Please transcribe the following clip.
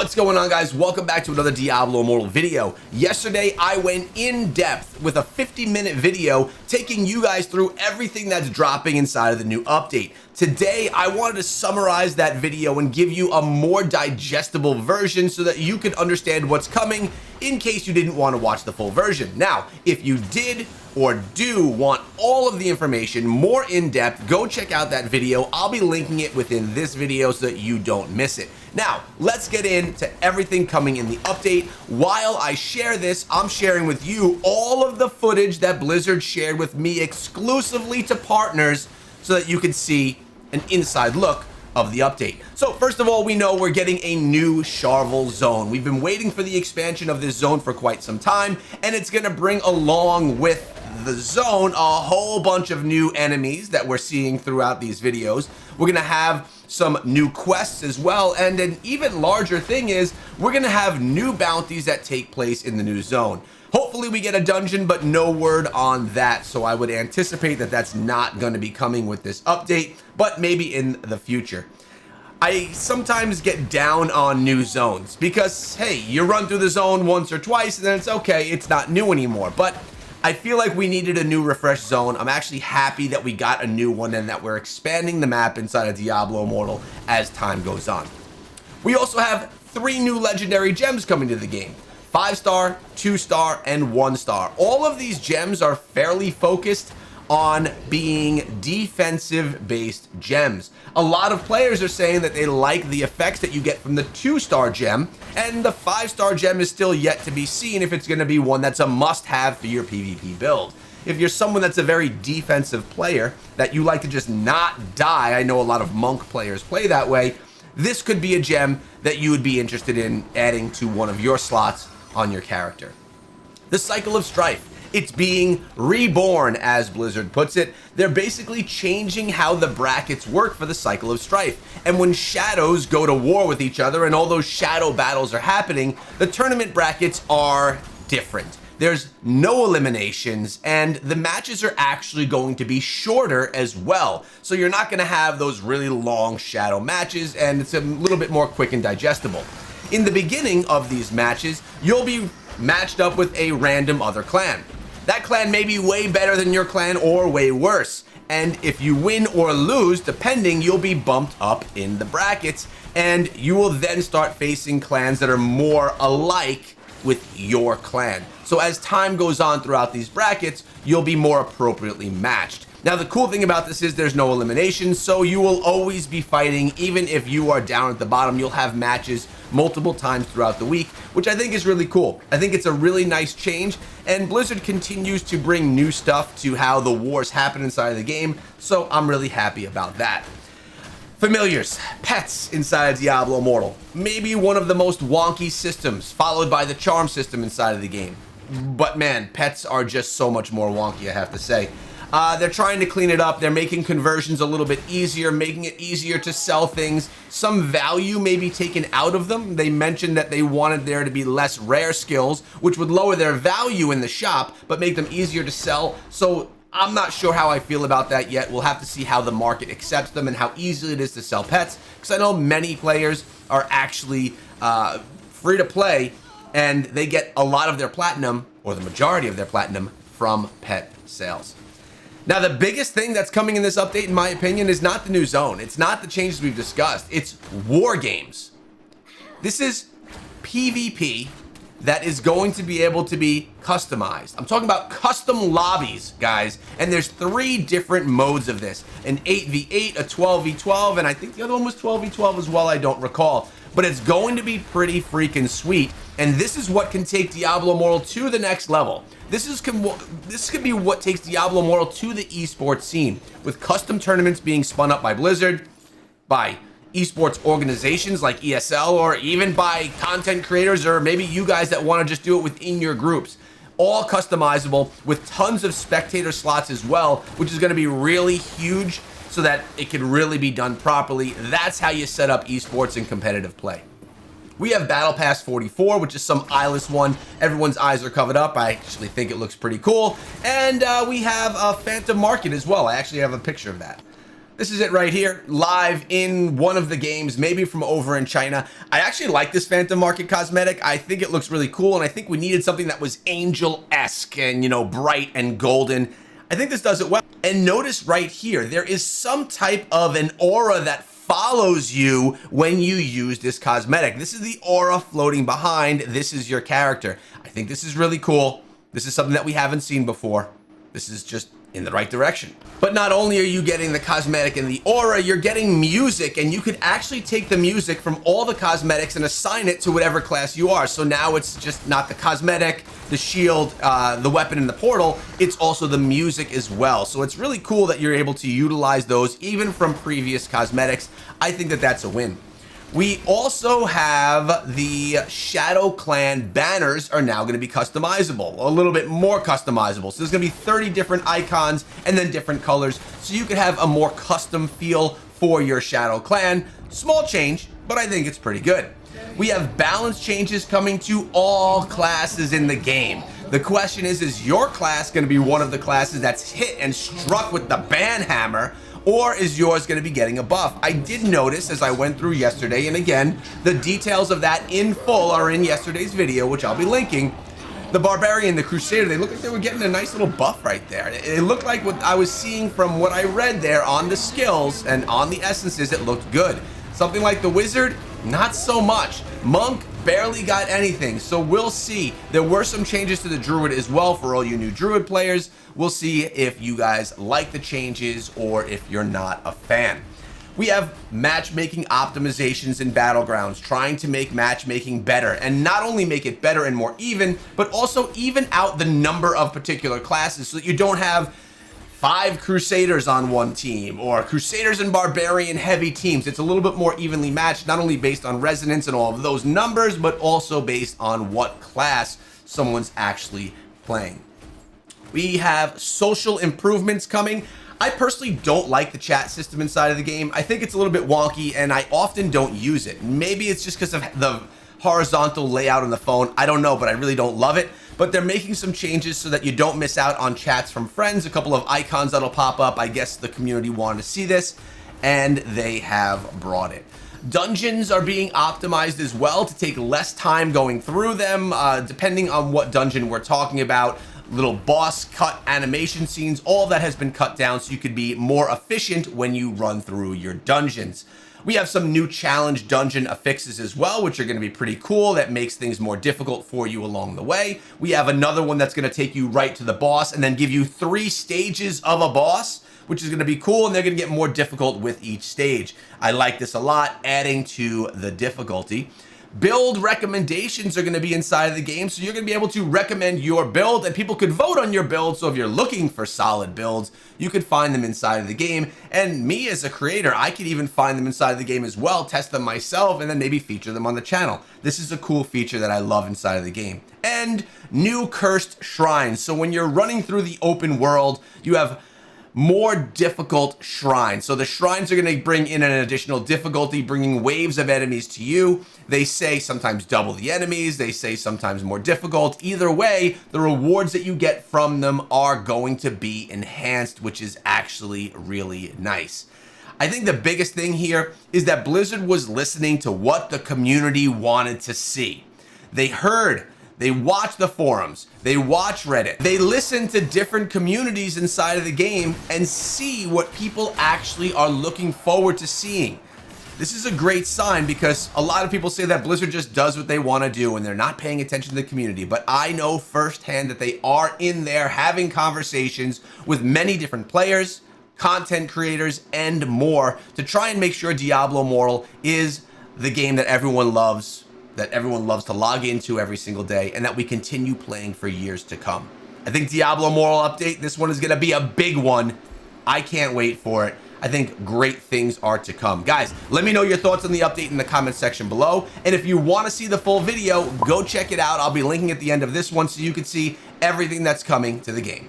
What's going on, guys? Welcome back to another Diablo Immortal video. Yesterday, I went in depth with a 50-minute video taking you guys through everything that's dropping inside of the new update. Today, I wanted to summarize that video and give you a more digestible version so that you can understand what's coming in case you didn't want to watch the full version. Now, if you did or do want all of the information more in depth, go check out that video. I'll be linking it within this video so that you don't miss it. Now, let's get into everything coming in the update. While I share this, I'm sharing with you all of the footage that Blizzard shared with me exclusively to partners so that you can see an inside look of the update. So first of all, we know we're getting a new Charvel zone. We've been waiting for the expansion of this zone for quite some time, and it's going to bring along with the zone a whole bunch of new enemies that we're seeing throughout these videos. We're going to have some new quests as well, and an even larger thing is we're going to have new bounties that take place in the new zone. Hopefully we get a dungeon, but no word on that, so I would anticipate that that's not going to be coming with this update, but maybe in the future. I sometimes get down on new zones because, hey, you run through the zone once or twice and then it's okay, it's not new anymore, but I feel like we needed a new refresh zone. I'm actually happy that we got a new one and that we're expanding the map inside of Diablo Immortal as time goes on. We also have 3 new legendary gems coming to the game. 5-star, 2-star, and 1-star. All of these gems are fairly focused on being defensive-based gems. A lot of players are saying that they like the effects that you get from the 2-star gem, and the 5-star gem is still yet to be seen if it's going to be one that's a must-have for your PvP build. If you're someone that's a very defensive player, that you like to just not die, I know a lot of monk players play that way, this could be a gem that you would be interested in adding to one of your slots on your character. The Cycle of Strife. It's being reborn, as Blizzard puts it. They're basically changing how the brackets work for the Cycle of Strife. And when shadows go to war with each other and all those shadow battles are happening, the tournament brackets are different. There's no eliminations, and the matches are actually going to be shorter as well. So you're not going to have those really long shadow matches, and it's a little bit more quick and digestible. In the beginning of these matches, you'll be matched up with a random other clan. That clan may be way better than your clan or way worse. And if you win or lose, depending, you'll be bumped up in the brackets, and you will then start facing clans that are more alike with your clan. So as time goes on throughout these brackets, you'll be more appropriately matched. Now, the cool thing about this is there's no elimination, so you will always be fighting. Even if you are down at the bottom, you'll have matches multiple times throughout the week, which I think is really cool. I think it's a really nice change, and Blizzard continues to bring new stuff to how the wars happen inside of the game, so I'm really happy about that. Familiars, pets inside of Diablo Immortal. Maybe one of the most wonky systems, followed by the charm system inside of the game. But man, pets are just so much more wonky, I have to say. They're trying to clean it up. They're making conversions a little bit easier, making it easier to sell things. Some value may be taken out of them. They mentioned that they wanted there to be less rare skills, which would lower their value in the shop, but make them easier to sell. So I'm not sure how I feel about that yet. We'll have to see how the market accepts them and how easy it is to sell pets, because I know many players are actually free to play, and they get a lot of their platinum, or the majority of their platinum, from pet sales. Now, the biggest thing that's coming in this update, in my opinion, is not the new zone. It's not the changes we've discussed. It's war games. This is PvP that is going to be able to be customized. I'm talking about custom lobbies, guys. And there's 3 different modes of this. An 8v8, a 12v12, and I think the other one was 12v12 as well, I don't recall. But it's going to be pretty freaking sweet. And this is what can take Diablo Immortal to the next level. This could be what takes Diablo Immortal to the esports scene, with custom tournaments being spun up by Blizzard, by esports organizations like ESL, or even by content creators, or maybe you guys that want to just do it within your groups. All customizable with tons of spectator slots as well, which is going to be really huge so that it can really be done properly. That's how you set up esports and competitive play. We have Battle Pass 44, which is some eyeless one. Everyone's eyes are covered up. I actually think it looks pretty cool. And we have a Phantom Market as well. I actually have a picture of that. This is it right here, live in one of the games, maybe from over in China. I actually like this Phantom Market cosmetic. I think it looks really cool, and I think we needed something that was angel-esque and, you know, bright and golden. I think this does it well. And notice right here, there is some type of an aura that follows you when you use this cosmetic. This is the aura floating behind. This is your character. I think this is really cool. This is something that we haven't seen before. This is just in the right direction. But not only are you getting the cosmetic and the aura, you're getting music, and you could actually take the music from all the cosmetics and assign it to whatever class you are. So now it's just not the cosmetic, the shield, the weapon, and the portal, it's also the music as well. So it's really cool that you're able to utilize those even from previous cosmetics. I think that that's a win. We also have the Shadow Clan banners are now going to be customizable, a little bit more customizable. So there's going to be 30 different icons and then different colors, so you could have a more custom feel for your Shadow Clan. Small change, but I think it's pretty good. We have balance changes coming to all classes in the game. The question is your class going to be one of the classes that's hit and struck with the ban hammer, or is yours going to be getting a buff? I did notice as I went through yesterday, and again, the details of that in full are in yesterday's video, which I'll be linking. The Barbarian, the Crusader, they looked like they were getting a nice little buff right there. It looked like what I was seeing from what I read there on the skills and on the essences, it looked good. Something like the Wizard, not so much. Monk barely got anything, so we'll see. There were some changes to the Druid as well for all you new Druid players. We'll see if you guys like the changes or if you're not a fan. We have matchmaking optimizations in Battlegrounds, trying to make matchmaking better, and not only make it better and more even, but also even out the number of particular classes so that you don't have 5 Crusaders on one team, or Crusaders and Barbarian heavy teams. It's a little bit more evenly matched, not only based on resonance and all of those numbers, but also based on what class someone's actually playing. We have social improvements coming. I personally don't like the chat system inside of the game. I think it's a little bit wonky, and I often don't use it. Maybe it's just because of the horizontal layout on the phone. I don't know, but I really don't love it. But they're making some changes so that you don't miss out on chats from friends, a couple of icons that'll pop up. I guess the community wanted to see this, and they have brought it. Dungeons are being optimized as well to take less time going through them, depending on what dungeon we're talking about. Little boss cut animation scenes, all that has been cut down so you could be more efficient when you run through your dungeons. We have some new challenge dungeon affixes as well, which are going to be pretty cool. That makes things more difficult for you along the way. We have another one that's going to take you right to the boss and then give you 3 stages of a boss, which is going to be cool, and they're going to get more difficult with each stage. I like this a lot, adding to the difficulty. Build recommendations are going to be inside of the game, so you're going to be able to recommend your build, and people could vote on your build. So if you're looking for solid builds, you could find them inside of the game. And me as a creator, I could even find them inside of the game as well, test them myself, and then maybe feature them on the channel. This is a cool feature that I love inside of the game. And new cursed shrines. So when you're running through the open world, you have more difficult shrines. So the shrines are going to bring in an additional difficulty, bringing waves of enemies to you. They say sometimes double the enemies. They say sometimes more difficult. Either way, the rewards that you get from them are going to be enhanced, which is actually really nice. I think the biggest thing here is that Blizzard was listening to what the community wanted to see. They heard, they watch the forums, they watch Reddit, they listen to different communities inside of the game and see what people actually are looking forward to seeing. This is a great sign because a lot of people say that Blizzard just does what they want to do and they're not paying attention to the community, but I know firsthand that they are in there having conversations with many different players, content creators, and more to try and make sure Diablo Immortal is the game that everyone loves, that everyone loves to log into every single day, and that we continue playing for years to come. I think Diablo Immortal update, this one is going to be a big one. I can't wait for it. I think great things are to come. Guys, let me know your thoughts on the update in the comment section below. And if you want to see the full video, go check it out. I'll be linking at the end of this one so you can see everything that's coming to the game.